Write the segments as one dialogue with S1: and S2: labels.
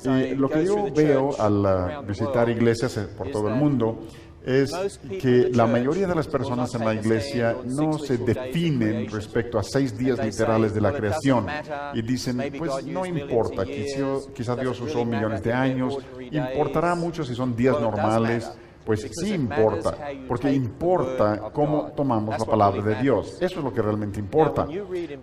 S1: Y lo que yo veo al visitar iglesias por todo el mundo es que la mayoría de las personas en la iglesia no se definen respecto a 6 días literales de la creación y dicen, pues no importa, quizá Dios usó millones de años, importará mucho si son días normales. Pues sí importa, porque importa cómo tomamos la palabra de Dios. Eso es lo que realmente importa.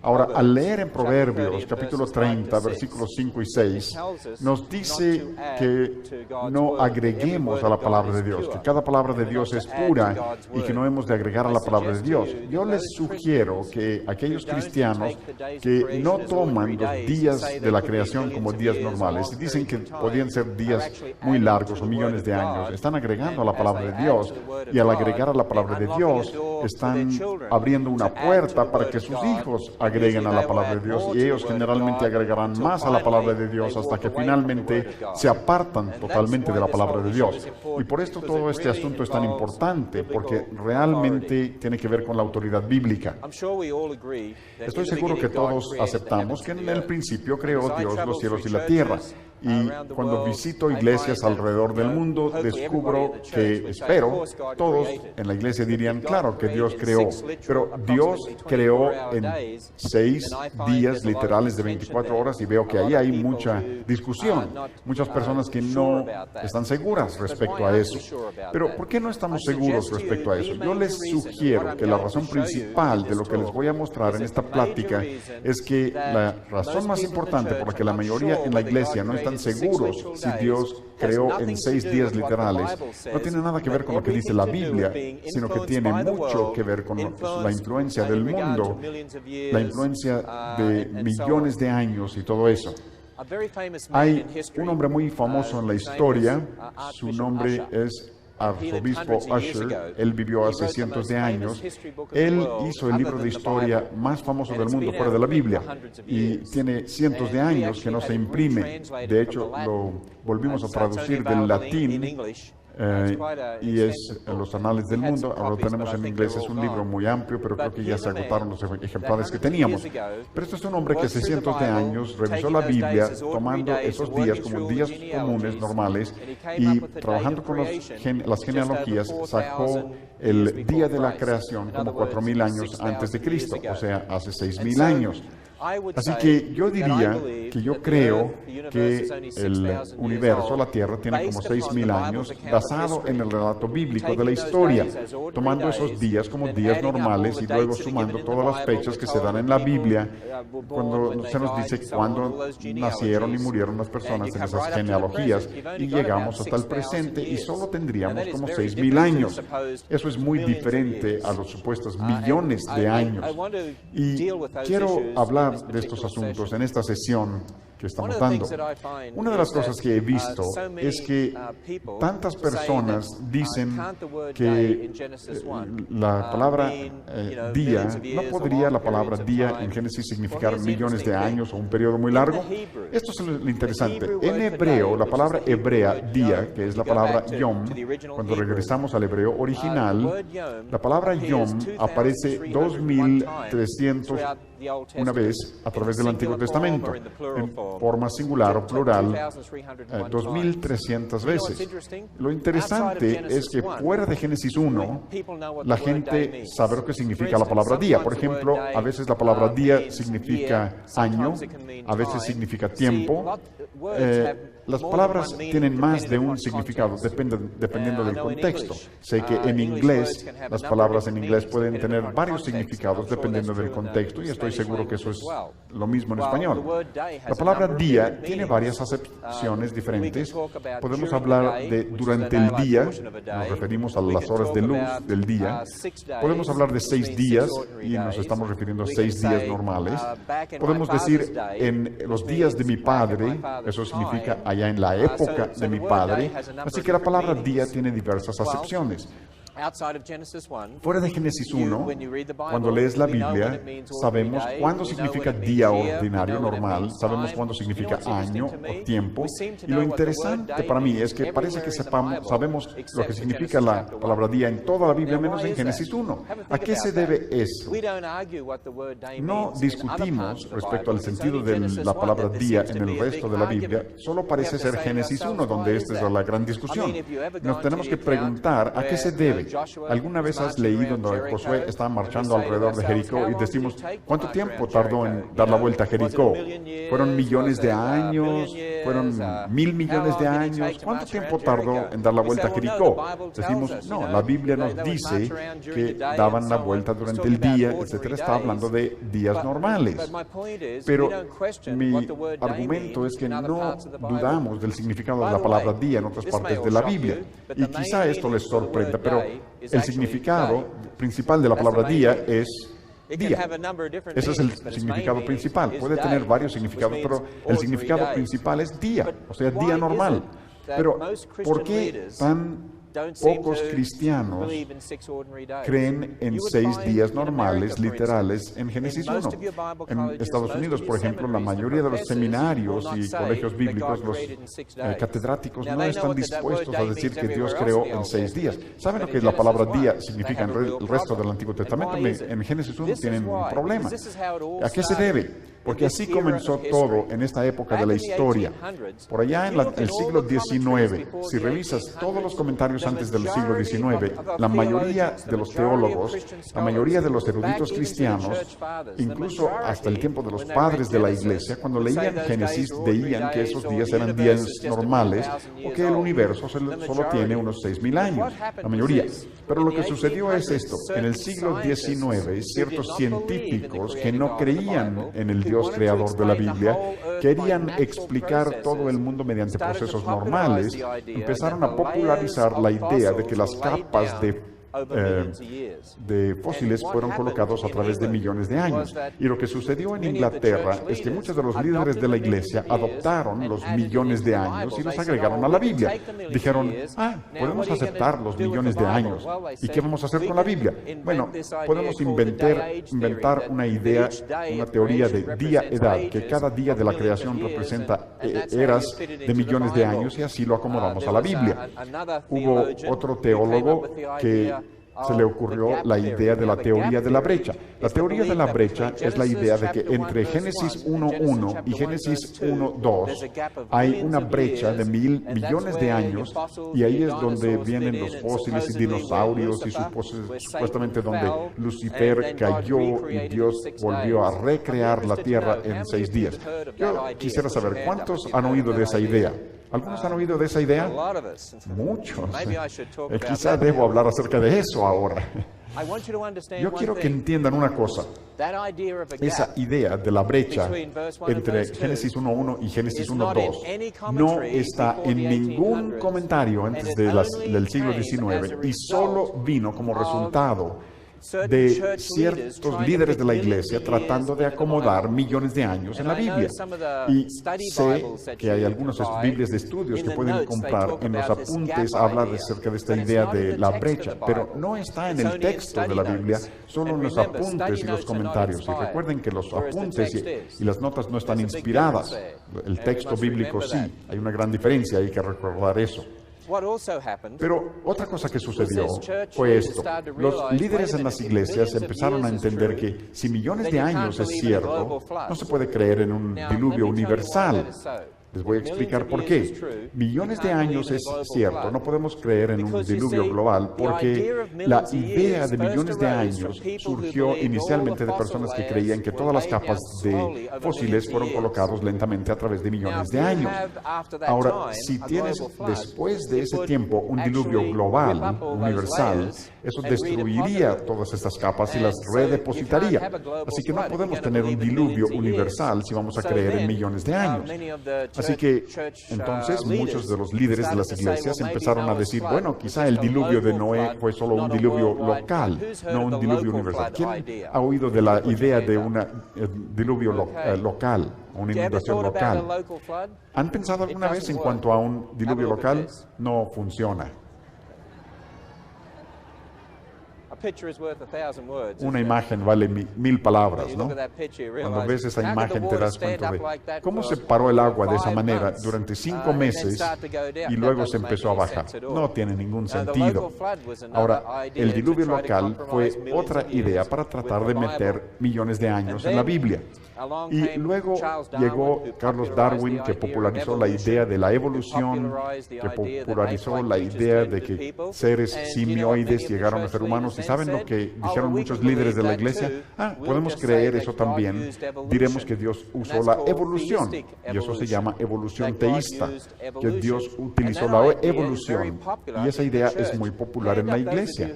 S1: Ahora, al leer en Proverbios, capítulo 30, versículos 5 y 6, nos dice que no agreguemos a la palabra de Dios, que cada palabra de Dios es pura y que no hemos de agregar a la palabra de Dios. Yo les sugiero que aquellos cristianos que no toman los días de la creación como días normales, y dicen que podían ser días muy largos o millones de años, están agregando a la palabra de Dios, y al agregar a la palabra de Dios están abriendo una puerta para que sus hijos agreguen a la palabra de Dios, y ellos generalmente agregarán más a la palabra de Dios hasta que finalmente se apartan totalmente de la palabra de Dios. Y por esto todo este asunto es tan importante, porque realmente tiene que ver con la autoridad bíblica. Estoy seguro que todos aceptamos que en el principio creó Dios los cielos y la tierra. Y cuando visito iglesias alrededor del mundo, descubro que, espero, todos en la iglesia dirían, claro que Dios creó, pero Dios creó en 6 días literales de 24 horas, y veo que ahí hay mucha discusión, muchas personas que no están seguras respecto a eso. Pero ¿por qué no estamos seguros respecto a eso? Yo les sugiero que la razón principal de lo que les voy a mostrar en esta plática es que la razón más importante por la que la mayoría en la iglesia no están seguros si Dios creó en 6 días literales, no tiene nada que ver con lo que dice la Biblia, sino que tiene mucho que ver con la influencia del mundo, la influencia de millones de años y todo eso. Hay un hombre muy famoso en la historia, su nombre es arzobispo Usher. Él vivió hace cientos de años. Él hizo el libro de historia más famoso del mundo fuera de la Biblia, y tiene cientos de años que no se imprime. De hecho, lo volvimos a traducir del latín y es en los anales del mundo. Ahora lo tenemos en inglés. Es un libro muy amplio, pero creo que ya se agotaron los ejemplares que teníamos. Pero esto es un hombre que hace cientos de años revisó la Biblia, tomando esos días como días comunes, normales, y trabajando con las genealogías, sacó el día de la creación como 4,000 años antes de Cristo, o sea, hace 6,000 años. Así que yo diría que yo creo que el universo, la Tierra, tiene como 6,000 años, basado en el relato bíblico de la historia, tomando esos días como días normales y luego sumando todas las fechas que se dan en la Biblia, cuando se nos dice cuándo nacieron y murieron las personas en esas genealogías, y llegamos hasta el presente y solo tendríamos como 6,000 años. Eso es muy diferente a los supuestos millones de años. Y quiero hablar de estos asuntos en esta sesión que estamos dando. Una de las cosas que he visto es que tantas personas dicen que la palabra día, ¿no podría la palabra día en Génesis significar millones de años o un periodo muy largo? Esto es lo interesante. En hebreo, la palabra hebrea día, que es la palabra yom, cuando regresamos al hebreo original, la palabra yom aparece 2,300 una vez a través del Antiguo Testamento, en forma singular o plural, 2,300 veces. Lo interesante es que fuera de Génesis 1, la gente sabe lo que significa la palabra día. Por ejemplo, a veces la palabra día significa año, a veces significa tiempo. Las palabras tienen más de un significado, dependiendo del contexto. Sé que en inglés, las palabras en inglés pueden tener varios significados dependiendo del contexto, y estoy seguro que eso es lo mismo en español. La palabra día tiene varias acepciones diferentes. Podemos hablar de durante el día, nos referimos a las horas de luz del día. Podemos hablar de 6 días, y nos estamos refiriendo a 6 días normales. Podemos decir en los días de mi padre, eso significa allá en la época de mi padre. Así que la palabra día tiene diversas acepciones. Fuera de Génesis 1, cuando lees la Biblia, sabemos cuándo significa día ordinario, normal, sabemos cuándo significa año o tiempo, y lo interesante para mí es que parece que sabemos lo que significa la palabra día en toda la Biblia, menos en Génesis 1. ¿A qué se debe eso? No discutimos respecto al sentido de la palabra día en el resto de la Biblia, solo parece ser Génesis 1, donde esta es la gran discusión. Nos tenemos que preguntar a qué se debe. ¿Alguna vez has leído donde Josué estaba marchando alrededor de Jericó y decimos, ¿cuánto tiempo tardó en dar la vuelta a Jericó? ¿Fueron millones de años? ¿Fueron 1,000 millones de años? ¿Cuánto tiempo tardó en dar la vuelta a Jericó? Decimos, no, la Biblia nos dice que daban la vuelta durante el día, etcétera. Está hablando de días normales. Pero mi argumento es que no dudamos del significado de la palabra día en otras partes de la Biblia. Y quizá esto les sorprenda, pero el significado principal de la palabra día es día. Ese es el significado principal. Puede tener varios significados, pero el significado principal es día, o sea, día normal. Pero, ¿por qué tan pocos cristianos creen en 6 días normales, literales, en Génesis 1. En Estados Unidos, por ejemplo, la mayoría de los seminarios y colegios bíblicos, los catedráticos, no están dispuestos a decir que Dios creó en 6 días. ¿Saben lo que la palabra día significa en el resto del Antiguo Testamento? En Génesis 1 tienen un problema. ¿A qué se debe? Porque así comenzó todo en esta época de la historia. Por allá en el siglo XIX, si revisas todos los comentarios antes del siglo XIX, la mayoría de los teólogos, la mayoría de los eruditos cristianos, incluso hasta el tiempo de los padres de la iglesia, cuando leían Génesis, veían que esos días eran días normales o que el universo solo tiene unos 6,000 años, la mayoría. Pero lo que sucedió es esto. En el siglo XIX, ciertos científicos que no creían en el Dios creador de la Biblia, querían explicar todo el mundo mediante procesos normales, empezaron a popularizar la idea de que las capas de fósiles fueron colocados a través de millones de años. Y lo que sucedió en Inglaterra es que muchos de los líderes de la iglesia adoptaron los millones de años y los agregaron a la Biblia. Dijeron, podemos aceptar los millones de años. ¿Y qué vamos a hacer con la Biblia? Bueno, podemos inventar una idea, una teoría de día-edad, que cada día de la creación representa eras de millones de años y así lo acomodamos a la Biblia. Hubo otro teólogo que se le ocurrió la idea de la teoría de la brecha. La teoría de la brecha es la idea de que entre Génesis 1:1 y Génesis 1:2 hay una brecha de millones de años y ahí es donde vienen los fósiles y dinosaurios y supuestamente donde Lucifer cayó y Dios volvió a recrear la tierra en 6 días. Yo quisiera saber, ¿cuántos han oído de esa idea? ¿Algunos han oído de esa idea? Muchos. Quizá debo hablar acerca de eso ahora. Yo quiero que entiendan una cosa. Esa idea de la brecha entre Génesis 1:1 y Génesis 1:2 no está en ningún comentario antes del siglo XIX y solo vino como resultado de ciertos líderes de la iglesia tratando de acomodar millones de años en la Biblia. Y sé que hay algunas Biblias de estudios que pueden comprar. En los apuntes habla acerca de esta idea de la brecha, pero no está en el texto de la Biblia, solo en los apuntes y los comentarios. Y recuerden que los apuntes y las notas no están inspiradas. El texto bíblico sí. Hay una gran diferencia, hay que recordar eso. Pero otra cosa que sucedió fue esto. Los líderes en las iglesias empezaron a entender que si millones de años es cierto, no se puede creer en un diluvio universal. Les voy a explicar por qué. Millones de años es cierto, no podemos creer en un diluvio global porque la idea de millones de años surgió inicialmente de personas que creían que todas las capas de fósiles fueron colocados lentamente a través de millones de años. Ahora, si tienes después de ese tiempo un diluvio global, universal, eso destruiría todas estas capas y las redepositaría. Así que no podemos tener un diluvio universal si vamos a creer en millones de años. Así que, entonces, muchos de los líderes de las iglesias empezaron a decir, bueno, quizá el diluvio de Noé fue solo un diluvio local, no un diluvio universal. ¿Quién ha oído de la idea de un diluvio local, una inundación local? ¿Han pensado alguna vez en cuanto a un diluvio local? No funciona. Una imagen vale 1000 palabras, ¿no? Cuando ves esa imagen te das cuenta de cómo se paró el agua de esa manera durante 5 meses y luego se empezó a bajar. No tiene ningún sentido. Ahora, el diluvio local fue otra idea para tratar de meter millones de años en la Biblia. Y luego llegó Charles Darwin, que popularizó la idea de la evolución, que popularizó la idea de que seres simioides llegaron a ser humanos. ¿Y saben lo que dijeron muchos líderes de la iglesia? Podemos creer eso también. Diremos que Dios usó la evolución, y eso se llama evolución teísta, que Dios utilizó la evolución. Y esa idea es muy popular en la iglesia.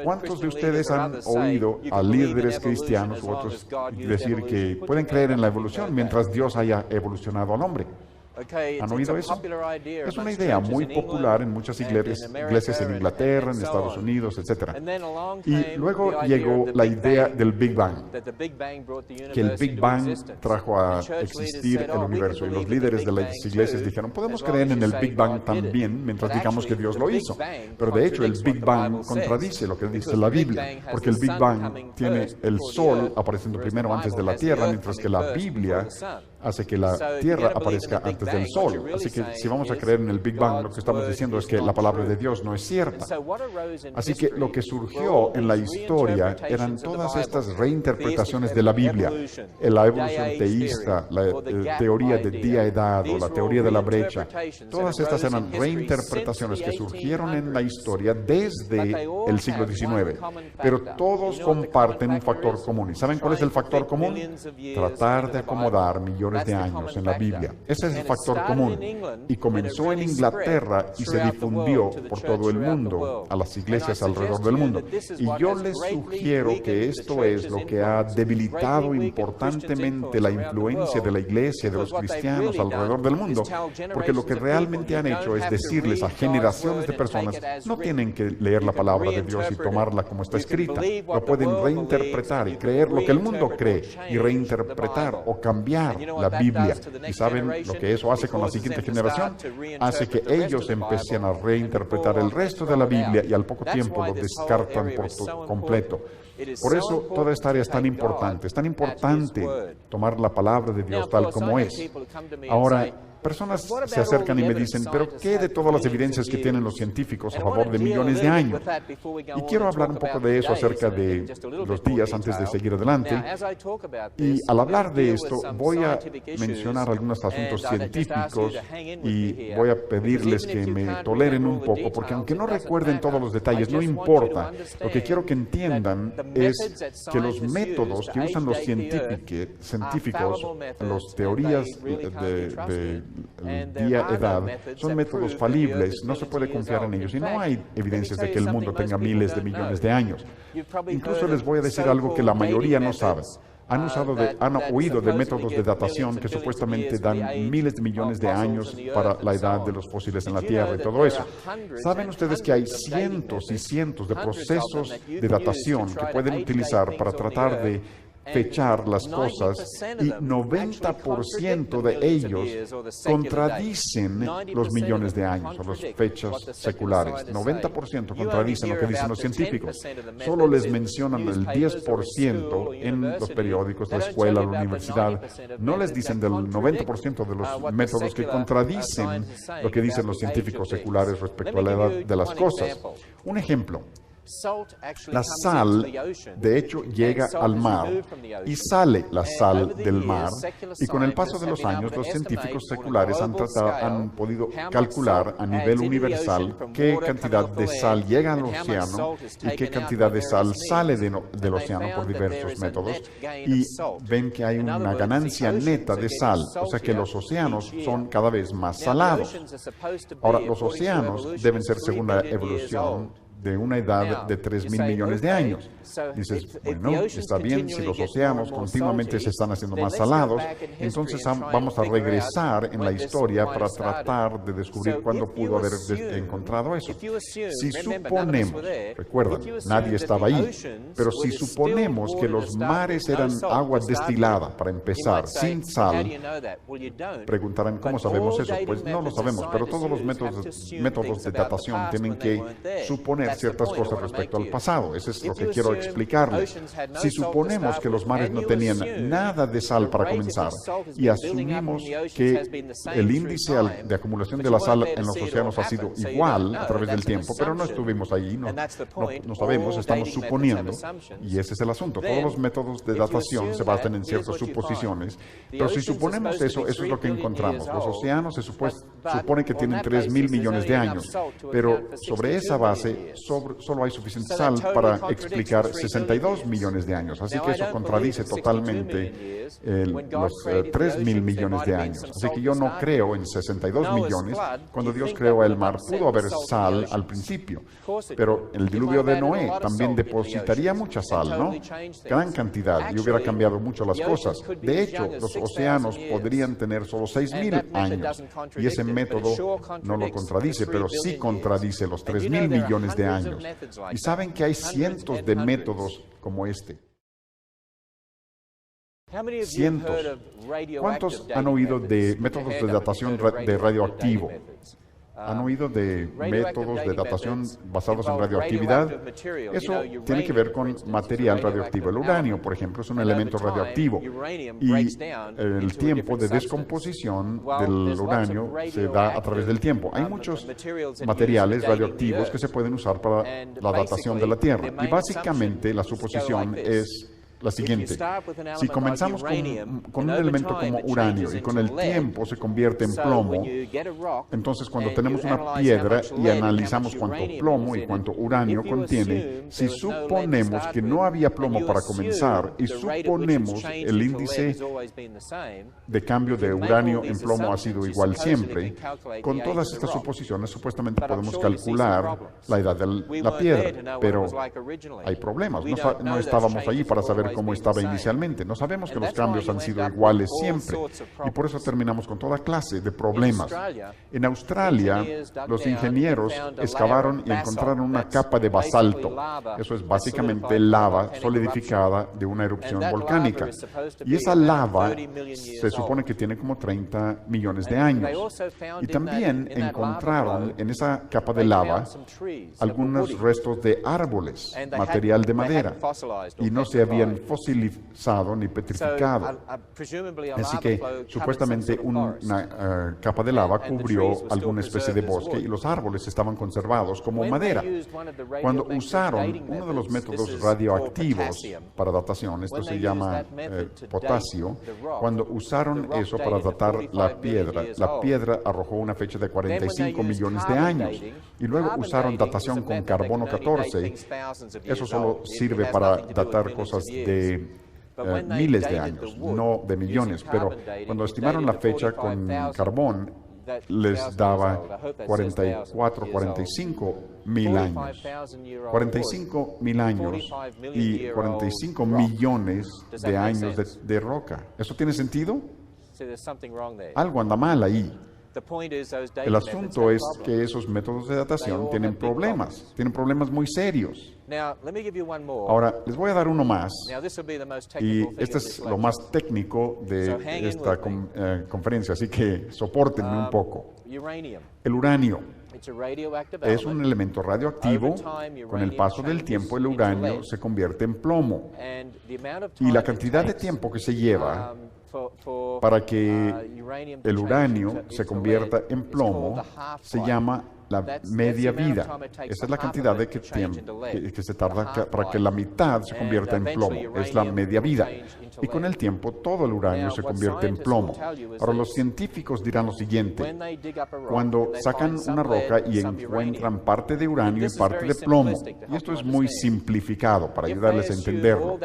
S1: ¿Cuántos de ustedes han oído a líderes cristianos u otros decir que pueden creer en la evolución mientras Dios haya evolucionado al hombre? ¿Han oído eso? Es una idea muy popular en muchas iglesias en Inglaterra, en Estados Unidos, etc. Y luego llegó la idea del Big Bang, que el Big Bang trajo a existir el universo. Y los líderes de las iglesias dijeron, podemos creer en el Big Bang también mientras digamos que Dios lo hizo. Pero de hecho el Big Bang contradice lo que dice la Biblia, porque el Big Bang tiene el Sol apareciendo primero antes de la Tierra, mientras que la Biblia hace que la Tierra aparezca antes del Sol. Así que si vamos a creer en el Big Bang, lo que estamos diciendo es que la palabra de Dios no es cierta. Así que lo que surgió en la historia eran todas estas reinterpretaciones de la Biblia. La evolución teísta, la teoría de día-edad o la teoría de la brecha. Todas estas eran reinterpretaciones que surgieron en la historia desde el siglo XIX. Pero todos comparten un factor común. ¿Y saben cuál es el factor común? Tratar de acomodar millones de años en la Biblia. Ese es el factor común. Y comenzó en Inglaterra y se difundió por todo el mundo, a las iglesias alrededor del mundo. Y yo les sugiero que esto es lo que ha debilitado importantemente la influencia de la iglesia, de los cristianos alrededor del mundo, porque lo que realmente han hecho es decirles a generaciones de personas, no tienen que leer la palabra de Dios y tomarla como está escrita, lo pueden reinterpretar y creer lo que el mundo cree y reinterpretar o cambiar la Biblia. ¿Y saben lo que eso hace con la siguiente generación? Hace que ellos empiecen a reinterpretar el resto de la Biblia y al poco tiempo lo descartan por completo. Por eso toda esta área es tan importante. Es tan importante tomar la palabra de Dios tal como es. Ahora, personas se acercan y me dicen, pero ¿qué de todas las evidencias que tienen los científicos a favor de millones de años? Y quiero hablar un poco de eso acerca de los días antes de seguir adelante. Y al hablar de esto, voy a mencionar algunos asuntos científicos y voy a pedirles que me toleren un poco, porque aunque no recuerden todos los detalles, no importa. Lo que quiero que entiendan es que los métodos que usan los científicos, las teorías de día-edad, son métodos falibles, no se puede confiar en ellos y no hay evidencias de que el mundo tenga miles de millones de años. Incluso les voy a decir algo que la mayoría no sabe. Han oído de métodos de datación que supuestamente dan miles de millones de años para la edad de los fósiles en la Tierra y todo eso. ¿Saben ustedes que hay cientos y cientos de procesos de datación que pueden utilizar para tratar de fechar las cosas y 90% de ellos contradicen los millones de años o las fechas seculares? 90% contradicen lo que dicen los científicos. Solo les mencionan el 10% en los periódicos, la escuela, la universidad. No les dicen del 90% de los métodos que contradicen lo que dicen los científicos seculares respecto a la edad de las cosas. Un ejemplo. La sal, de hecho, llega al mar y sale la sal del mar, y con el paso de los años los científicos seculares han podido calcular a nivel universal qué cantidad de sal llega al océano y qué cantidad de sal sale del océano por diversos métodos, y ven que hay una ganancia neta de sal, o sea que los océanos son cada vez más salados. Ahora, los océanos deben ser, según la evolución, de una edad de 3.000 millones de años. Dices, bueno, está bien, si los océanos continuamente se están haciendo más salados, entonces vamos a regresar en la historia para tratar de descubrir cuándo pudo haber encontrado eso. Si suponemos, recuerdan, nadie estaba ahí, pero si suponemos que los mares eran agua destilada, para empezar, sin sal, preguntarán, ¿cómo sabemos eso? Pues no lo sabemos, pero todos los métodos de datación tienen que suponer entender ciertas cosas respecto al pasado. Eso es lo que quiero explicarles. Si suponemos que los mares no tenían nada de sal para comenzar y asumimos que el índice de acumulación de la sal en los océanos ha sido igual a través del tiempo, pero no estuvimos allí, no sabemos, estamos suponiendo, y ese es el asunto. Todos los métodos de datación se basan en ciertas suposiciones, pero si suponemos eso, eso es lo que encontramos. Los océanos se supone que tienen 3.000 millones de años, pero sobre esa base solo hay suficiente sal para explicar 62 millones de años, así que eso contradice totalmente los 3.000 millones de años. Así que yo no creo en 62 millones. Cuando Dios creó el mar, pudo haber sal al principio, pero el diluvio de Noé también depositaría mucha sal, ¿no? Gran cantidad, y hubiera cambiado mucho las cosas. De hecho, los océanos podrían tener solo 6.000 años, y ese método no lo contradice, pero sí contradice los 3.000 millones de años. Y saben que hay cientos de métodos como este. Cientos. ¿Cuántos han oído de métodos de datación de radioactivo? ¿Han oído de métodos de datación basados en radioactividad? Eso tiene que ver con material radioactivo. El uranio, por ejemplo, es un elemento radioactivo. Y el tiempo de descomposición del uranio se da a través del tiempo. Hay muchos materiales radioactivos que se pueden usar para la datación de la Tierra. Y básicamente la suposición es la siguiente: si comenzamos con un elemento como uranio y con el tiempo se convierte en plomo, entonces cuando tenemos una piedra y analizamos cuánto plomo y cuánto uranio contiene, si suponemos que no había plomo para comenzar y suponemos el índice de cambio de uranio en plomo ha sido igual siempre, con todas estas suposiciones supuestamente podemos calcular la edad de la piedra, pero hay problemas. No estábamos allí para saber cómo estaba inicialmente. No sabemos que los cambios han sido iguales siempre, y por eso terminamos con toda clase de problemas. En Australia, los ingenieros excavaron y encontraron una capa de basalto. Eso es básicamente lava solidificada de una erupción volcánica. Y esa lava se supone que tiene como 30 millones de años. Y también encontraron en esa capa de lava algunos restos de árboles, material de madera, y no se habían fosilizado ni petrificado. Así que supuestamente una capa de lava cubrió alguna especie de bosque y los árboles estaban conservados como madera. Cuando usaron uno de los métodos radioactivos para datación, esto se llama potasio, cuando usaron eso para datar la piedra arrojó una fecha de 45 millones de años. Y luego usaron datación con carbono 14. Eso solo sirve para datar cosas de miles de años, no de millones, pero cuando estimaron la fecha con carbón, les daba 45 mil años. 45 mil años y 45 millones de años de roca. ¿Eso tiene sentido? Algo anda mal ahí. El asunto es que esos métodos de datación tienen problemas muy serios. Ahora, les voy a dar uno más, y este es lo más técnico de esta conferencia, así que sopórtenme un poco. El uranio es un elemento radioactivo. Con el paso del tiempo, el uranio se convierte en plomo, y la cantidad de tiempo que se lleva para que el uranio se convierta en plomo se llama la media vida. Esa es la cantidad de tiempo que se tarda para que la mitad se convierta en plomo. Es la media vida. Y con el tiempo todo el uranio se convierte en plomo. Ahora los científicos dirán lo siguiente: cuando sacan una roca y encuentran parte de uranio y parte de plomo, y esto es muy simplificado para ayudarles a entenderlo,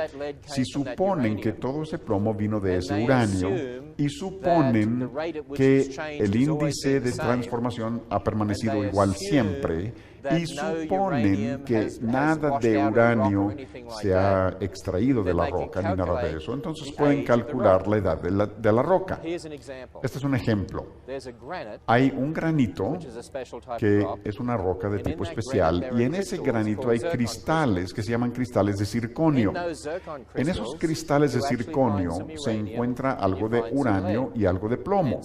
S1: si suponen que todo ese plomo vino de ese uranio y suponen que el índice de transformación ha permanecido igual siempre, y suponen que nada de uranio se ha extraído de la roca ni nada de eso, entonces pueden calcular la edad de la roca. Este es un ejemplo. Hay un granito que es una roca de tipo especial, y en ese granito hay cristales que se llaman cristales de circonio. En esos cristales de circonio se encuentra algo de uranio y algo de plomo.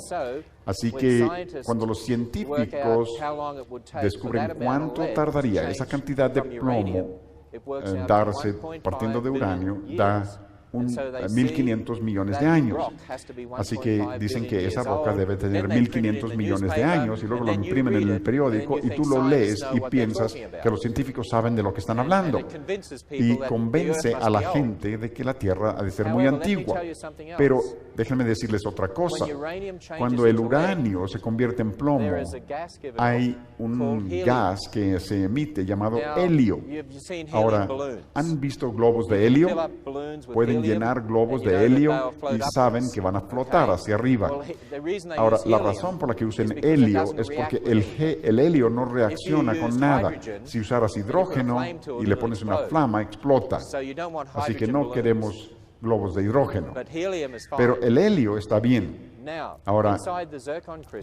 S1: Así que cuando los científicos descubren cuánto tardaría esa cantidad de plomo en darse partiendo de uranio, da 1.500 millones de años. Así que dicen que esa roca debe tener 1.500 millones de años y luego lo imprimen en el periódico y tú lo lees y piensas que los científicos saben de lo que están hablando y convence a la gente de que la Tierra ha de ser muy antigua. Pero déjenme decirles otra cosa. Cuando el uranio se convierte en plomo, hay un gas que se emite llamado helio. Ahora, ¿han visto globos de helio? Pueden llenar globos de helio y saben que van a flotar hacia arriba. Ahora, la razón por la que usen helio es porque el helio no reacciona con nada. Si usaras hidrógeno y le pones una flama, explota. Así que no queremos globos de hidrógeno. Pero el helio está bien. Ahora,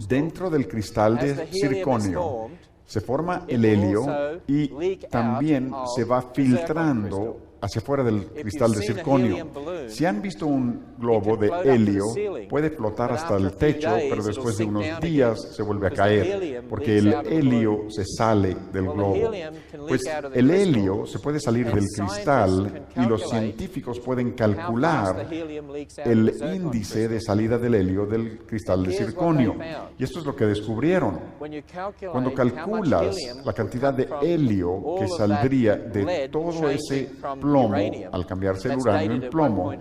S1: dentro del cristal de circonio se forma el helio y también se va filtrando hacia afuera del cristal de circonio. Si han visto un globo de helio, puede flotar hasta el techo, pero después de unos días se vuelve a caer, porque el helio se sale del globo. Pues el helio se puede salir del cristal y los científicos pueden calcular el índice de salida del helio del cristal de circonio. Y esto es lo que descubrieron. Cuando calculas la cantidad de helio que saldría de todo ese plomo al cambiarse el uranio en plomo,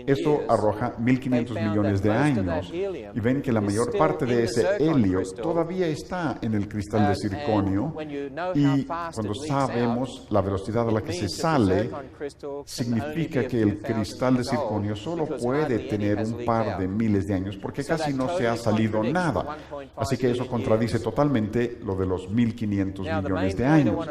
S1: eso arroja 1.500 millones de años. Y ven que la mayor parte de ese helio todavía está en el cristal de circonio. Y cuando sabemos la velocidad a la que se sale, significa que el cristal de circonio solo puede tener un par de miles de años, porque casi no se ha salido nada. Así que eso contradice totalmente lo de los 1.500 millones de años.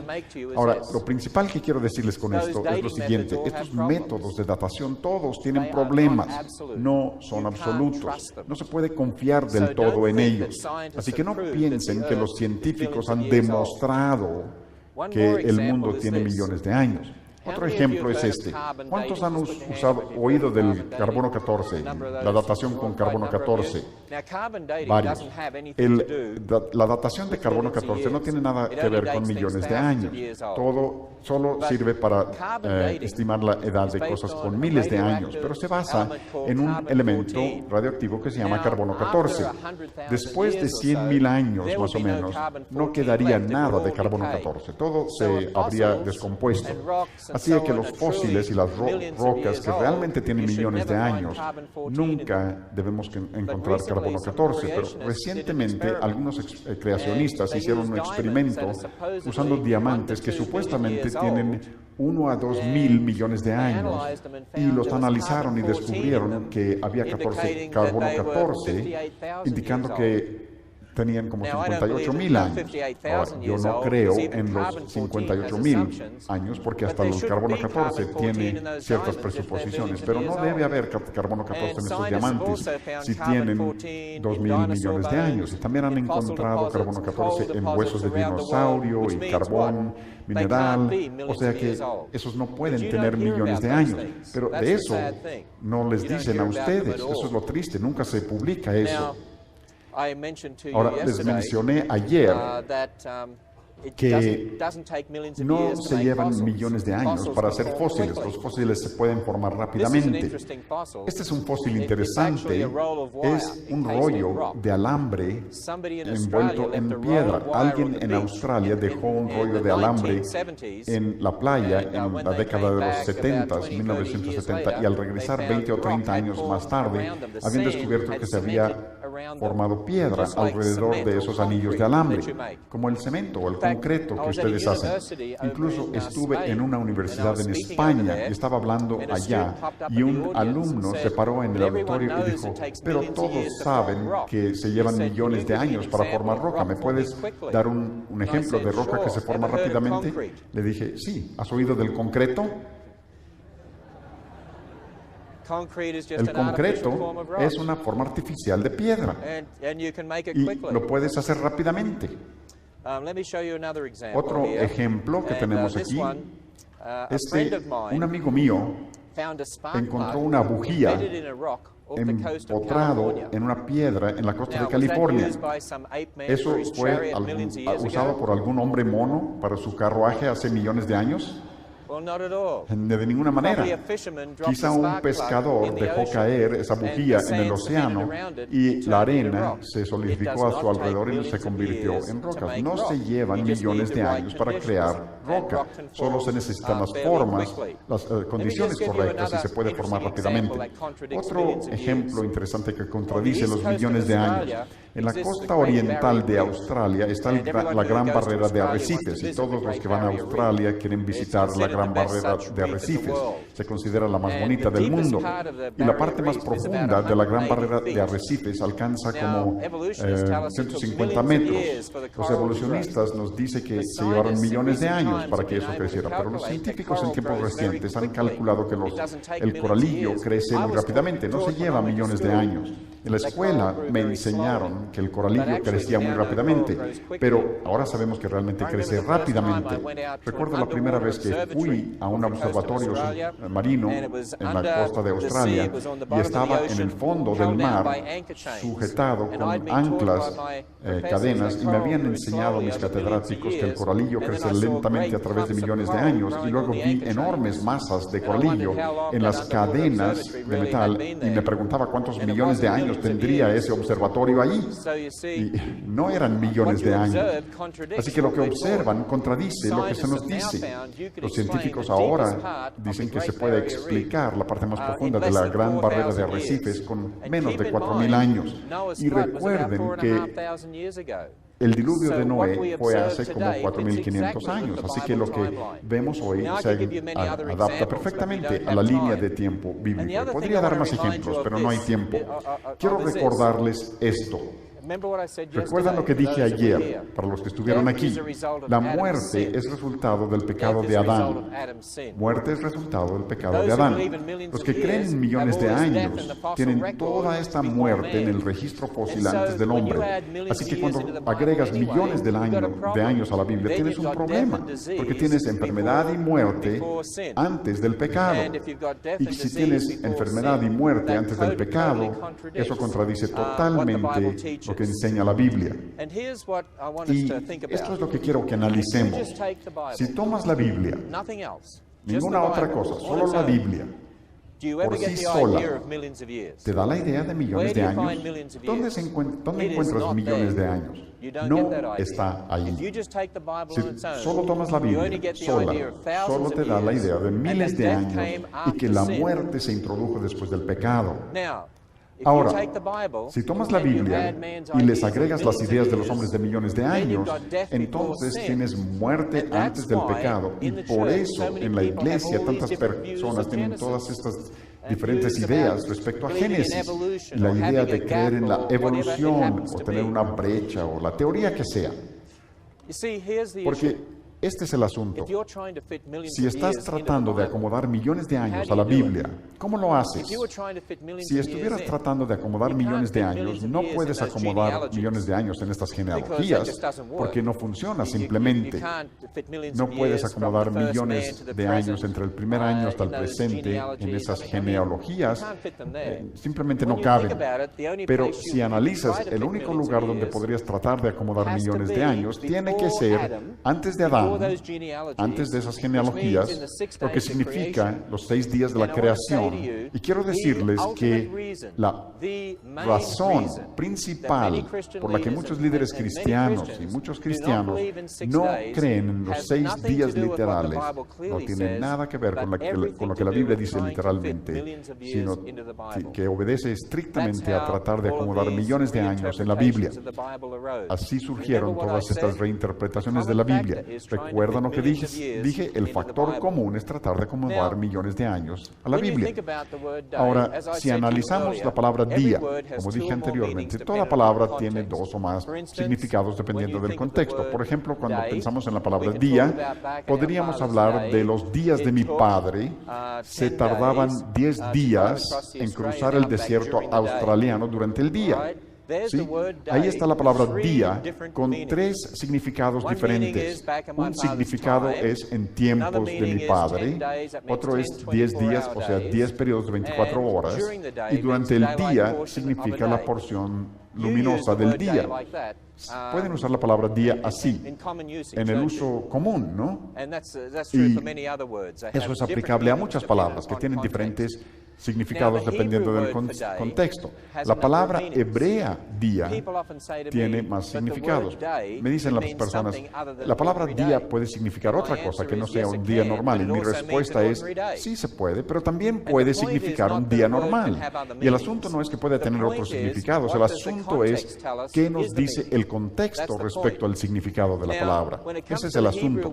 S1: Ahora, lo principal que quiero decirles con esto es lo siguiente: estos métodos de datación todos tienen problemas, no son absolutos, no se puede confiar del todo en ellos. Así que no piensen que los científicos han demostrado que el mundo tiene millones de años. Otro ejemplo es este. ¿Cuántos han oído del carbono 14, la datación con carbono 14? Varios. La datación de carbono 14 no tiene nada que ver con millones de años. Todo solo sirve para estimar la edad de cosas con miles de años, pero se basa en un elemento radioactivo que se llama carbono 14. Después de 100.000 años, más o menos, no quedaría nada de carbono 14. Todo se habría descompuesto. Así que los fósiles y las rocas que realmente tienen millones de años, nunca debemos encontrar carbono 14. Pero recientemente algunos creacionistas hicieron un experimento usando diamantes que supuestamente tienen 1 a 2 mil millones de años, y los analizaron y descubrieron que había carbono 14, indicando que tenían como 58.000 años. Ahora, yo no creo en los 58.000 años porque hasta el carbono 14 tiene ciertas presuposiciones, pero no debe haber carbono 14 en estos diamantes si tienen 2.000 millones de años. Y también han encontrado carbono 14 en huesos de dinosaurio y carbón mineral, o sea que esos no pueden tener millones de años. Pero de eso no les dicen a ustedes, eso es lo triste, nunca se publica eso. Ahora, les mencioné ayer que no se llevan millones de años para hacer fósiles. Los fósiles se pueden formar rápidamente. Este es un fósil interesante. Es un rollo de alambre envuelto en piedra. Alguien en Australia dejó un rollo de alambre en la playa en la década de los 70, 1970, y al regresar 20 o 30 años más tarde, habían descubierto que se había formado piedra alrededor de esos anillos de alambre, como el cemento o el concreto que ustedes hacen. Incluso estuve en una universidad en España y estaba hablando allá, y un alumno se paró en el auditorio y dijo: pero todos saben que se llevan millones de años para formar roca. ¿Me puedes dar un ejemplo de roca que se forma rápidamente? Le dije: sí, ¿has oído del concreto? El concreto es una forma artificial de piedra y lo puedes hacer rápidamente. Otro ejemplo que tenemos aquí, un amigo mío encontró una bujía empotrado en una piedra en la costa de California. ¿Eso fue usado por algún hombre mono para su carruaje hace millones de años? De ninguna manera. Quizá un pescador dejó caer esa bujía en el océano y la arena se solidificó a su alrededor y se convirtió en rocas. No se llevan millones de años para crear roca. Solo se necesitan las formas, las condiciones correctas y se puede formar rápidamente. Otro ejemplo interesante que contradice los millones de años. En la costa oriental de Australia está la Gran Barrera de Arrecifes, y todos los que van a Australia quieren visitar la Gran Barrera de Arrecifes. Se considera la más bonita del mundo. Y la parte más profunda de la Gran Barrera de Arrecifes alcanza como 150 metros. Los evolucionistas nos dicen que se llevaron millones de años para que eso creciera, pero los científicos en tiempos recientes han calculado que el coralillo crece muy rápidamente. No se lleva millones de años. En la escuela me enseñaron que el coralillo crecía muy rápidamente, pero ahora sabemos que realmente crece rápidamente. Recuerdo la primera vez que fui a un observatorio marino en la costa de Australia y estaba en el fondo del mar, sujetado con anclas, cadenas, y me habían enseñado mis catedráticos que el coralillo crece lentamente a través de millones de años, y luego vi enormes masas de coralillo en las cadenas de metal y me preguntaba cuántos millones de años tendría ese observatorio ahí. Y no eran millones de años. Así que lo que observan contradice lo que se nos dice. Los científicos ahora dicen que se puede explicar la parte más profunda de la Gran Barrera de Arrecifes con menos de 4,000 años. Y recuerden que el diluvio de Noé fue hace como 4,500 años, así que lo que vemos hoy se adapta perfectamente a la línea de tiempo bíblico. Podría dar más ejemplos, pero no hay tiempo. Quiero recordarles esto. ¿Recuerdan lo que dije ayer, para los que estuvieron aquí? La muerte es resultado del pecado de Adán. Muerte es resultado del pecado de Adán. Los que creen en millones de años tienen toda esta muerte en el registro fósil antes del hombre. Así que cuando agregas millones de años a la Biblia, tienes un problema, porque tienes enfermedad y muerte antes del pecado. Y si tienes enfermedad y muerte antes del pecado, eso contradice totalmente lo que enseña la Biblia. Y esto es lo que quiero que analicemos. Si tomas la Biblia, ninguna otra cosa, solo la Biblia, por sí sola, ¿te da la idea de millones de años? ¿Dónde encuentras millones de años? No está ahí. Si solo tomas la Biblia sola, solo te da la idea de miles de años y que la muerte se introdujo después del pecado. Ahora, si tomas la Biblia y les agregas las ideas de los hombres de millones de años, entonces tienes muerte antes del pecado. Y por eso en la iglesia tantas personas tienen todas estas diferentes ideas respecto a Génesis. La idea de creer en la evolución o tener una brecha o la teoría que sea. Porque este es el asunto. Si estás tratando de acomodar millones de años a la Biblia, ¿cómo lo haces? Si estuvieras tratando de acomodar millones de años, no puedes acomodar millones de años en estas genealogías, porque no funciona simplemente. No puedes acomodar millones de años entre el primer año hasta el presente en esas genealogías. Simplemente no caben. Pero si analizas, el único lugar donde podrías tratar de acomodar millones de años tiene que ser antes de Adán, antes de esas genealogías, lo que significa los 6 días de la creación. Y quiero decirles que la razón principal por la que muchos líderes cristianos y muchos cristianos no creen en los 6 días literales no tiene nada que ver con lo que la Biblia dice literalmente, sino que obedece estrictamente a tratar de acomodar millones de años en la Biblia. Así surgieron todas estas reinterpretaciones de la Biblia. ¿Recuerdan lo que dije? Dije, el factor común es tratar de acomodar millones de años a la Biblia. Ahora, si analizamos la palabra día, como dije anteriormente, toda palabra tiene 2 o más significados dependiendo del contexto. Por ejemplo, cuando pensamos en la palabra día, podríamos hablar de los días de mi padre. Se tardaban 10 días en cruzar el desierto australiano durante el día. ¿sí? Ahí está la palabra día con 3 significados diferentes. Un significado es en tiempos de mi padre, otro es 10 días, o sea, 10 periodos de 24 horas, y durante el día significa la porción luminosa del día. Pueden usar la palabra día así, en el uso común, ¿no? Y eso es aplicable a muchas palabras que tienen diferentes significados dependiendo del contexto. La palabra hebrea día tiene más significados. Me dicen las personas, la palabra día puede significar otra cosa que no sea un día normal. Y mi respuesta es, sí se puede, pero también puede significar un día normal. Y el asunto no es que pueda tener otros significados, el asunto es qué nos dice el contexto respecto al significado de la palabra. Ese es el asunto.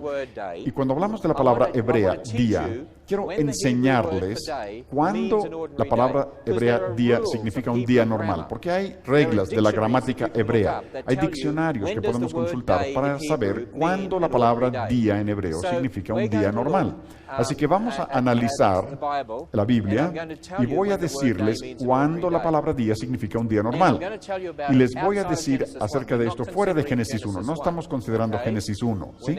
S1: Y cuando hablamos de la palabra hebrea día, quiero enseñarles cuándo la palabra hebrea día significa un día normal, porque hay reglas de la gramática hebrea, hay diccionarios que podemos consultar para saber cuándo la palabra día en hebreo significa un día normal. Así que vamos a analizar la Biblia y voy a decirles cuándo la palabra día significa un día normal. Y les voy a decir acerca de esto fuera de Génesis 1. No estamos considerando Génesis 1, ¿sí?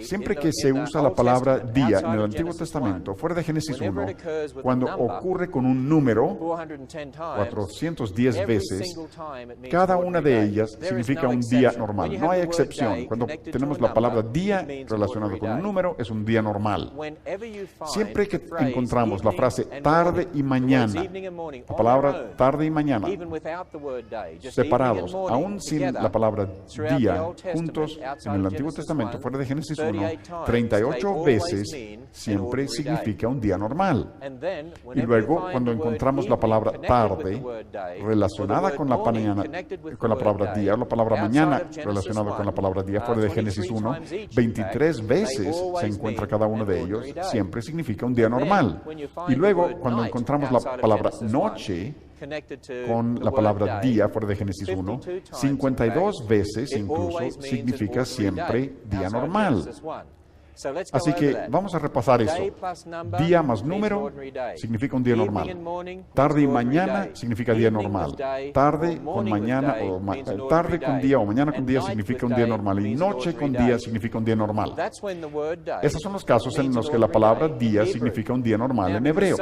S1: Siempre que se usa la palabra día en el Antiguo Testamento, fuera de Génesis 1, cuando ocurre con un número, 410 veces, cada una de ellas significa un día normal. No hay excepción. Cuando tenemos la palabra día relacionada con un número, es un día normal. Siempre que encontramos la frase tarde y mañana, la palabra tarde y mañana, separados, aún sin la palabra día, juntos en el Antiguo Testamento, fuera de Génesis 1, 38 veces siempre significa un día normal. Y luego, cuando encontramos la palabra tarde relacionada con la mañana, con la palabra día, o la palabra mañana relacionada con la palabra día, fuera de Génesis 1, 23 veces se encuentra cada uno de ellos, siempre significa un día normal. Y luego, cuando encontramos la palabra noche con la palabra día, fuera de Génesis 1, 52 veces incluso significa siempre día normal. Así que vamos a repasar eso. Día más número significa un día normal. Tarde y mañana significa día normal. Tarde con mañana o tarde con día o mañana con día significa un día normal. Y noche con día significa un día normal. Esos son los casos en los que la palabra día significa un día normal en hebreo.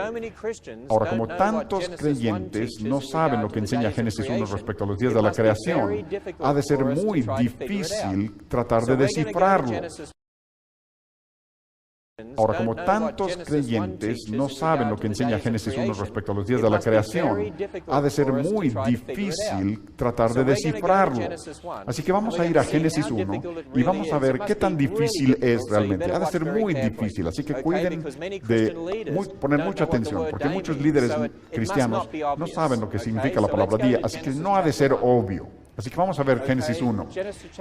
S1: Ahora, como tantos creyentes no saben lo que enseña Génesis 1 respecto a los días de la creación, ha de ser muy difícil tratar de descifrarlo. Ahora, como tantos creyentes no saben lo que enseña Génesis 1 respecto a los días de la creación, ha de ser muy difícil tratar de descifrarlo. Así que vamos a ir a Génesis 1 y vamos a ver qué tan difícil es realmente. Ha de ser muy difícil, así que cuiden de poner mucha atención, porque muchos líderes cristianos no saben lo que significa la palabra día, así que no ha de ser obvio. Así que vamos a ver Génesis 1.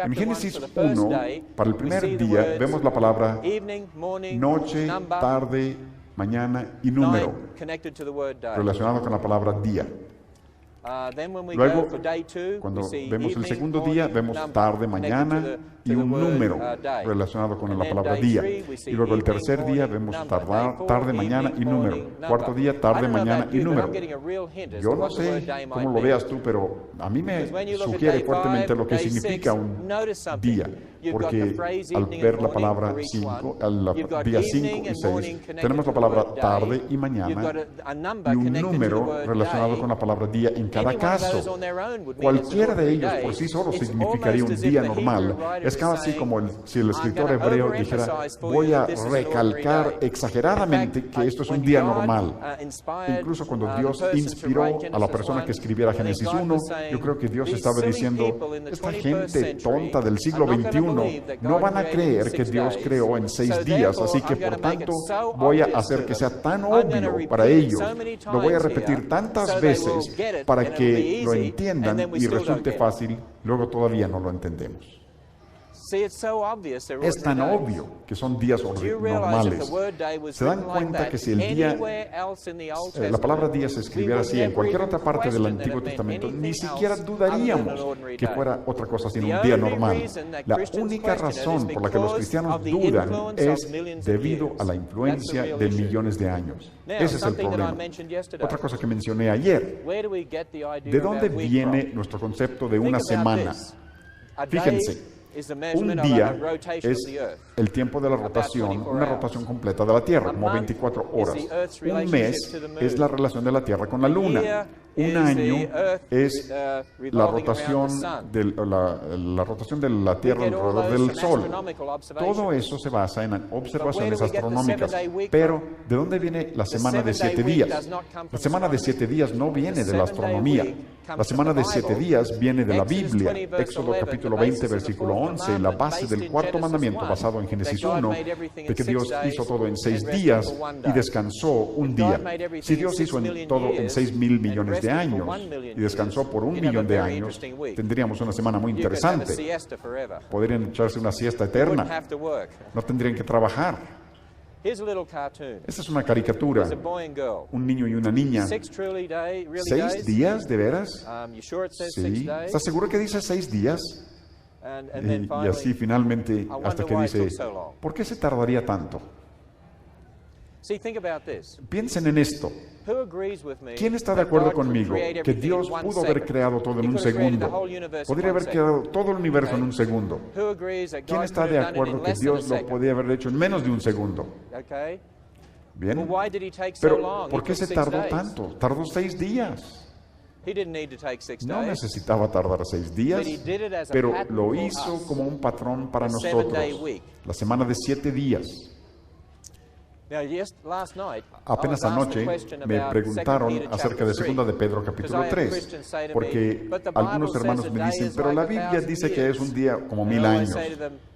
S1: En Génesis 1, para el primer día, vemos la palabra noche, tarde, mañana y número, relacionado con la palabra día. Luego, cuando vemos el segundo día, vemos tarde, mañana y un número relacionado con la palabra día. Y luego el tercer día vemos tarde, mañana y número. Cuarto día, tarde, mañana y número. Yo no sé cómo lo veas tú, pero a mí me sugiere fuertemente lo que significa un día. Porque al ver la palabra 5, al día 5 y 6, tenemos la palabra tarde y mañana y un número relacionado con la palabra día en cada caso. Cualquiera de ellos por sí solo significaría un día normal. Es casi como si el escritor hebreo dijera, voy a recalcar exageradamente que esto es un día normal. Incluso cuando Dios inspiró a la persona que escribiera Génesis 1, yo creo que Dios estaba diciendo, esta gente tonta del siglo XXI no van a creer que Dios creó en 6 días, así que por tanto voy a hacer que sea tan obvio para ellos. Lo voy a repetir tantas veces para que lo entiendan y resulte fácil, luego todavía no lo entendemos. Es tan obvio que son días normales. ¿Se dan cuenta que si el día, la palabra día se escribiera así en cualquier otra parte del Antiguo Testamento, ni siquiera dudaríamos que fuera otra cosa sino un día normal? La única razón por la que los cristianos dudan es debido a la influencia de millones de años. Ese es el problema. Otra cosa que mencioné ayer, ¿de dónde viene nuestro concepto de una semana? Fíjense. Un día es el tiempo de la rotación, una rotación completa de la Tierra, como 24 horas. Un mes es la relación de la Tierra con la Luna. Un año es la rotación de la Tierra alrededor del Sol. Todo eso se basa en observaciones astronómicas. Pero, ¿de dónde viene la semana de 7 días? La semana de 7 días no viene de la astronomía. La semana de 7 días viene de la Biblia. Éxodo capítulo 20, versículo 11, la base del cuarto mandamiento basado en Génesis 1, de que Dios hizo todo en 6 días y descansó un día. Si Dios hizo todo en 6,000 millones de años y descansó por 1,000,000 de años, tendríamos una semana muy interesante. Podrían echarse una siesta eterna. No tendrían que trabajar. Esta es una caricatura. Un niño y una niña. 6 días, ¿de veras? Sí. ¿Estás seguro que dice 6 días? Y así finalmente, hasta que dice, ¿por qué se tardaría tanto? Piensen en esto. ¿Quién está de acuerdo conmigo que Dios pudo haber creado todo en un segundo? Podría haber creado todo el universo en un segundo. ¿Quién está de acuerdo que Dios lo podía haber hecho en menos de un segundo? Bien. Pero, ¿por qué se tardó tanto? Tardó 6 días. No necesitaba tardar 6 días, pero lo hizo como un patrón para nosotros. La semana de 7 días. Apenas anoche me preguntaron acerca de 2 de Pedro capítulo 3, porque algunos hermanos me dicen, pero la Biblia dice que es un día como 1000 años.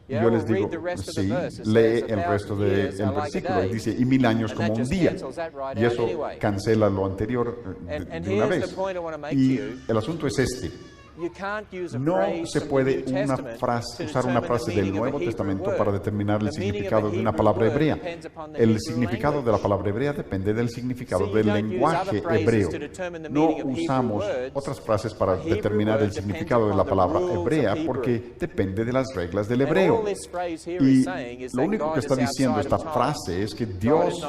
S1: Y yo les digo, sí, lee el resto del versículo. Y dice, y 1000 años como un día. Y eso cancela lo anterior de una vez. Y el asunto es este. No se puede usar una frase del Nuevo Testamento para determinar el significado de una palabra hebrea. El significado de la palabra hebrea depende del significado del lenguaje hebreo. No usamos otras frases para determinar el significado de la palabra hebrea porque depende de las reglas del hebreo. Y lo único que está diciendo esta frase es que Dios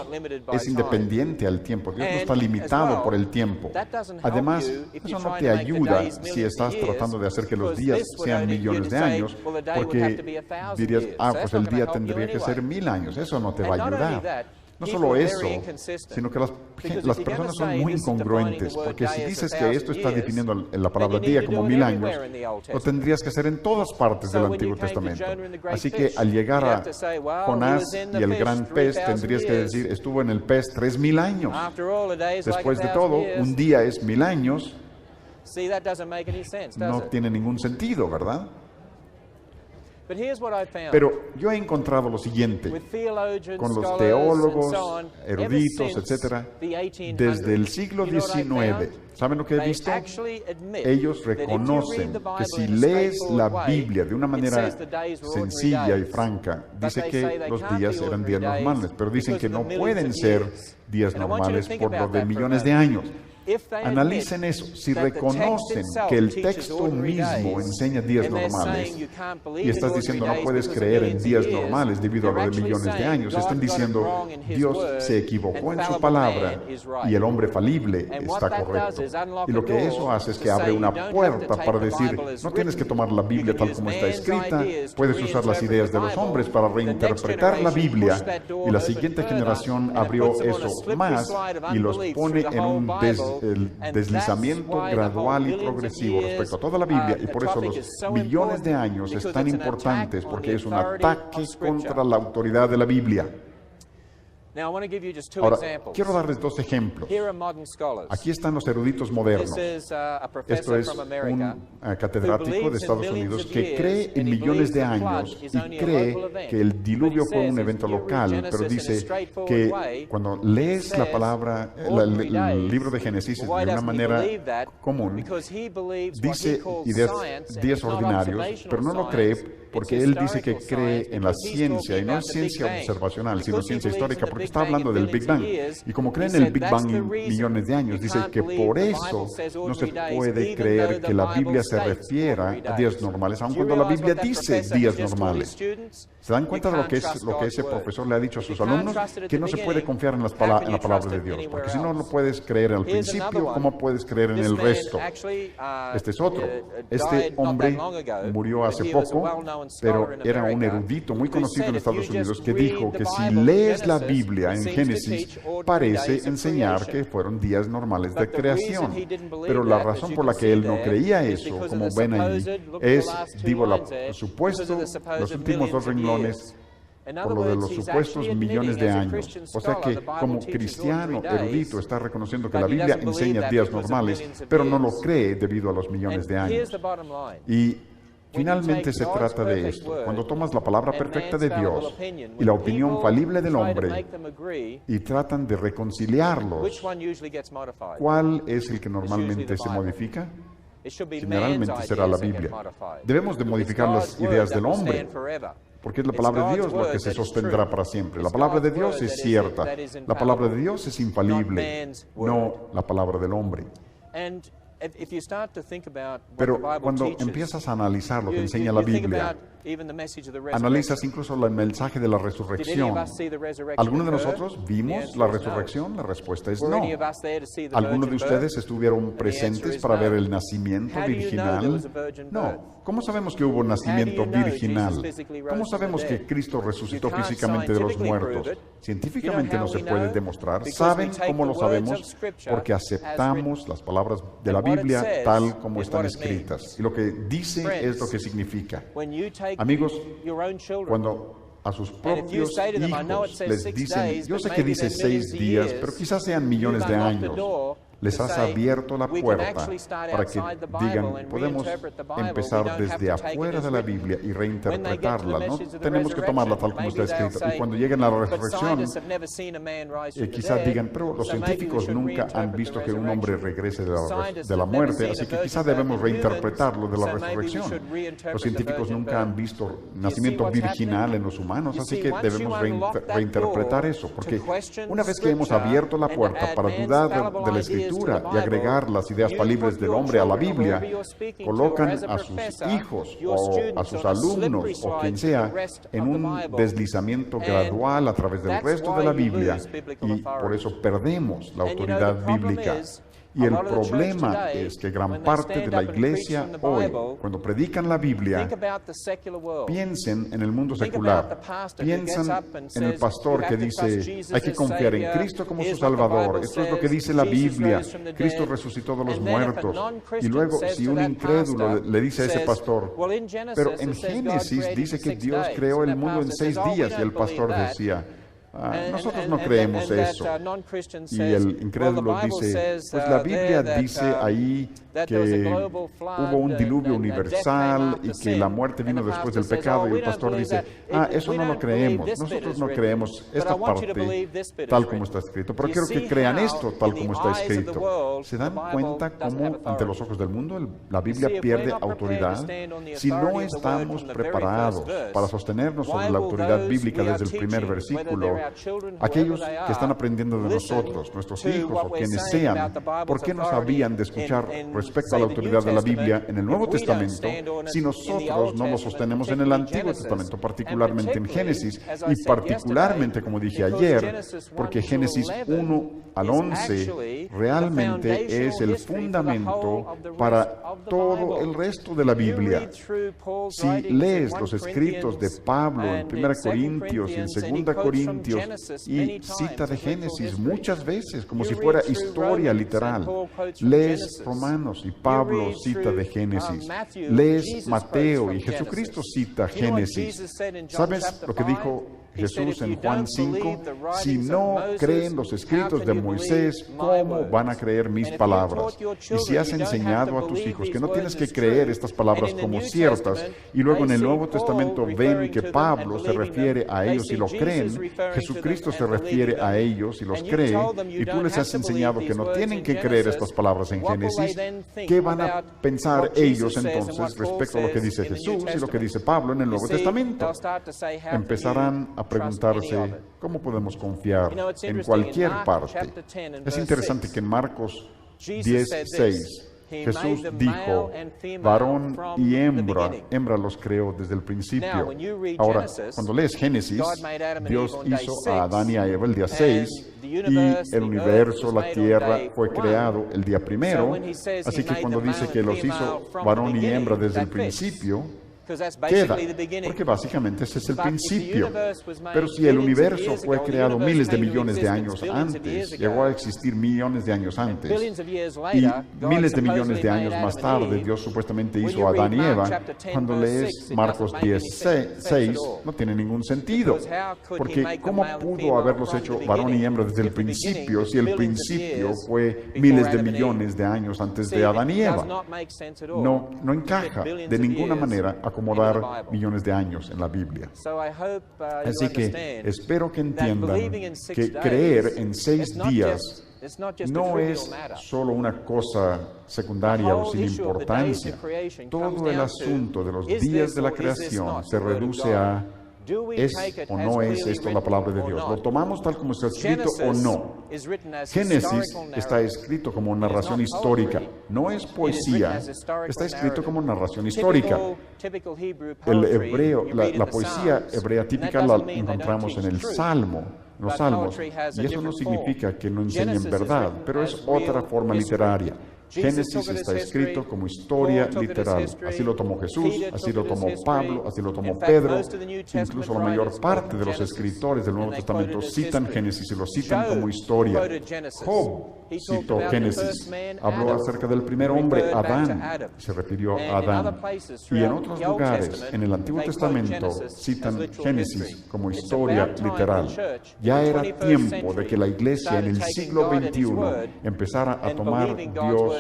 S1: es independiente al tiempo. Dios no está limitado por el tiempo. Además, eso no te ayuda si estás tratando de hacer que los días sean millones de años, porque dirías, pues el día tendría que ser 1000 años. Eso no te va a ayudar. No solo eso, sino que las personas son muy incongruentes, porque si dices que esto está definiendo la palabra día como 1000 años, lo tendrías que hacer en todas partes del Antiguo Testamento. Así que al llegar a Jonás y el gran pez, tendrías que decir, estuvo en el pez 3000 años. Después de todo, un día es 1000 años. No tiene ningún sentido, ¿verdad? Pero yo he encontrado lo siguiente, con los teólogos, eruditos, etcétera, desde el siglo XIX. ¿Saben lo que he visto? Ellos reconocen que si lees la Biblia de una manera sencilla y franca, dice que los días eran días normales, pero dicen que no pueden ser días normales por lo de millones de años. Analicen eso. Si reconocen que el texto mismo enseña días normales y estás diciendo no puedes creer en días normales debido a lo de millones de años, están diciendo Dios se equivocó en su palabra y el hombre falible está correcto. Y lo que eso hace es que abre una puerta para decir no tienes que tomar la Biblia tal como está escrita, puedes usar las ideas de los hombres para reinterpretar la Biblia. Y la siguiente generación abrió eso más y los pone en un deslizamiento gradual y progresivo respecto a toda la Biblia, y por eso los millones de años es tan importantes, porque es un ataque contra la autoridad de la Biblia. Ahora, quiero darles dos ejemplos. Aquí están los eruditos modernos. Esto es un catedrático de Estados Unidos que cree en millones de años y cree que el diluvio fue un evento local, pero dice que cuando lees la palabra, el libro de Génesis de una manera común, dice días ordinarios, pero no lo cree porque él dice que cree en la ciencia, y no es ciencia observacional, sino ciencia histórica, porque está hablando del Big Bang. Y como cree en el Big Bang millones de años, dice que por eso no se puede creer que la Biblia se refiera a días normales, aun cuando la Biblia dice días normales. ¿Se dan cuenta de lo que ese profesor le ha dicho a sus alumnos? Que no se puede confiar en la palabra de Dios, porque si no, no puedes creer al principio, ¿cómo puedes creer en el resto? Este es otro. Este hombre murió hace poco, pero era un erudito muy conocido en Estados Unidos que dijo que si lees la Biblia en Génesis, parece enseñar que fueron días normales de creación. Pero la razón por la que él no creía eso, como ven ahí, es, digo, supuesto, los últimos dos renglones, por lo de los supuestos millones de años. O sea que como cristiano erudito está reconociendo que la Biblia enseña días normales, pero no lo cree debido a los millones de años. Y finalmente se trata de esto. Cuando tomas la palabra perfecta de Dios y la opinión falible del hombre y tratan de reconciliarlos, ¿cuál es el que normalmente se modifica? Generalmente será la Biblia. Debemos de modificar las ideas del hombre, porque es la palabra de Dios lo que se sostendrá para siempre. La palabra de Dios es cierta. La palabra de Dios es infalible, no la palabra del hombre. Pero cuando empiezas a analizar lo que enseña la Biblia, analizas incluso el mensaje de la resurrección. ¿Algunos de nosotros vimos la resurrección? La respuesta es no. ¿Algunos de ustedes estuvieron presentes para ver el nacimiento virginal? No. ¿Cómo sabemos que hubo nacimiento virginal? ¿Cómo sabemos que Cristo resucitó físicamente de los muertos? Científicamente no se puede demostrar. ¿Saben cómo lo sabemos? Porque aceptamos las palabras de la Biblia tal como están escritas. Y lo que dice es lo que significa. Amigos, cuando a sus propios hijos les dicen, yo sé que dice 6 días, pero quizás sean millones de años, les has abierto la puerta para que digan, podemos empezar desde afuera de la Biblia y reinterpretarla, no tenemos que tomarla tal como está escrita. Y cuando lleguen a la resurrección, quizás digan, pero los científicos nunca han visto que un hombre regrese de la muerte, así que quizás debemos reinterpretarlo de la resurrección. Los científicos nunca han visto nacimiento virginal en los humanos, así que debemos reinterpretar eso, porque una vez que hemos abierto la puerta para dudar de la Escritura y agregar las ideas falibles del hombre a la Biblia, colocan a sus hijos o a sus alumnos o quien sea en un deslizamiento gradual a través del resto de la Biblia, y por eso perdemos la autoridad bíblica. Y el problema es que gran parte de la iglesia hoy, cuando predican la Biblia, piensen en el mundo secular, piensan en el pastor que dice, hay que confiar en Cristo como su Salvador, esto es lo que dice la Biblia, Cristo resucitó de los muertos. Y luego, si un incrédulo le dice a ese pastor, pero en Génesis dice que Dios creó el mundo en 6 días, y el pastor decía, nosotros no creemos eso. Y el incrédulo dice, pues la Biblia dice ahí que hubo un diluvio universal y que la muerte vino después del pecado, y el pastor dice, eso no lo creemos, nosotros no creemos esta parte tal como está escrito, pero quiero que crean esto tal como está escrito. ¿Se dan cuenta cómo ante los ojos del mundo la Biblia pierde autoridad? Si no estamos preparados para sostenernos sobre la autoridad bíblica desde el primer versículo, aquellos que están aprendiendo de nosotros, nuestros hijos o quienes sean, ¿por qué no sabían de escuchar respecto a la autoridad de la Biblia en el Nuevo Testamento si nosotros no lo sostenemos en el Antiguo Testamento, particularmente en Génesis, y particularmente, como dije ayer, porque Génesis 1 al 11 realmente es el fundamento para todo el resto de la Biblia? Si lees los escritos de Pablo en 1 Corintios y en 2 Corintios, y cita de Génesis muchas veces, como si fuera historia literal. Lees Romanos y Pablo cita de Génesis. Lees Mateo y Jesucristo cita Génesis. ¿Sabes lo que dijo Jesús en Juan 5, si no creen los escritos de Moisés, ¿cómo van a creer mis palabras? Y si has enseñado a tus hijos que no tienes que creer estas palabras como ciertas, y luego en el Nuevo Testamento ven que Pablo se refiere a ellos y lo creen, Jesucristo se refiere a ellos y los cree, y tú les has enseñado que no tienen que creer estas palabras en Génesis, ¿qué van a pensar ellos entonces respecto a lo que dice Jesús y lo que dice Pablo en el Nuevo Testamento? Empezarán a preguntarse, ¿cómo podemos confiar en cualquier parte? Es interesante que en Marcos 10:6 Jesús dijo, varón y hembra los creó desde el principio. Ahora, cuando lees Génesis, Dios hizo a Adán y a Eva el día 6, y el universo, la tierra, fue creado el día primero. Así que cuando dice que los hizo varón y hembra desde el principio, queda, porque básicamente ese es el principio. Pero si el universo fue creado miles de millones de años antes, llegó a existir millones de años antes, y miles de millones de años más tarde Dios supuestamente hizo a Adán y Eva, cuando lees Marcos 10:6 no tiene ningún sentido, porque ¿cómo pudo haberlos hecho varón y hembra desde el principio si el principio fue miles de millones de años antes de Adán y Eva? No encaja de ninguna manera acomodar millones de años en la Biblia. Así que espero que entiendan que creer en 6 días no es solo una cosa secundaria o sin importancia. Todo el asunto de los días de la creación se reduce a ¿es o no es esto la palabra de Dios? ¿Lo tomamos tal como está escrito o no? Génesis está escrito como narración histórica, no es poesía, está escrito como narración histórica. El hebreo, la poesía hebrea típica la encontramos en el Salmo, los Salmos, y eso no significa que no enseñen verdad, pero es otra forma literaria. Génesis está escrito como historia literal. Así lo tomó Jesús, así lo tomó Pablo, así lo tomó Pedro. Incluso la mayor parte de los escritores del Nuevo Testamento citan Génesis y lo citan como historia. Job citó Génesis, habló acerca del primer hombre, Adán, se refirió a Adán. Y en otros lugares, en el Antiguo Testamento, citan Génesis como historia literal. Ya era tiempo de que la iglesia en el siglo XXI empezara a tomar Dios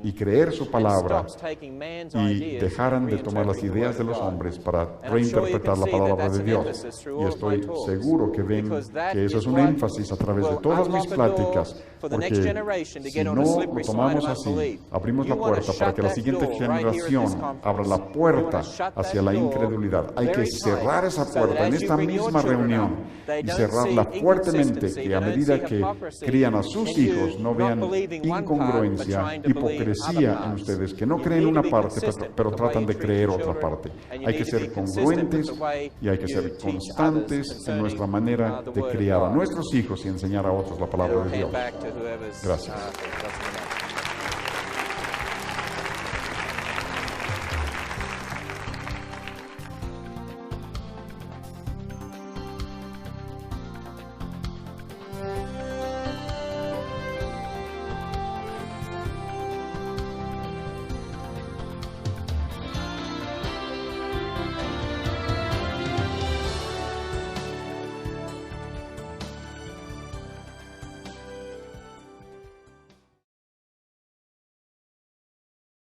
S1: y creer su palabra y dejaran de tomar las ideas de los hombres para reinterpretar la palabra de Dios. Y estoy seguro que ven que eso es un énfasis a través de todas mis pláticas, porque si no lo tomamos así, abrimos la puerta para que la siguiente generación abra la puerta hacia la incredulidad. Hay que cerrar esa puerta en esta misma reunión y cerrarla fuertemente, que a medida que crían a sus hijos no vean incongruencia, hipocresía en ustedes, que no creen una parte pero tratan de creer otra parte. Hay que ser congruentes y hay que ser constantes en nuestra manera de criar a nuestros hijos y enseñar a otros la palabra de Dios. Gracias.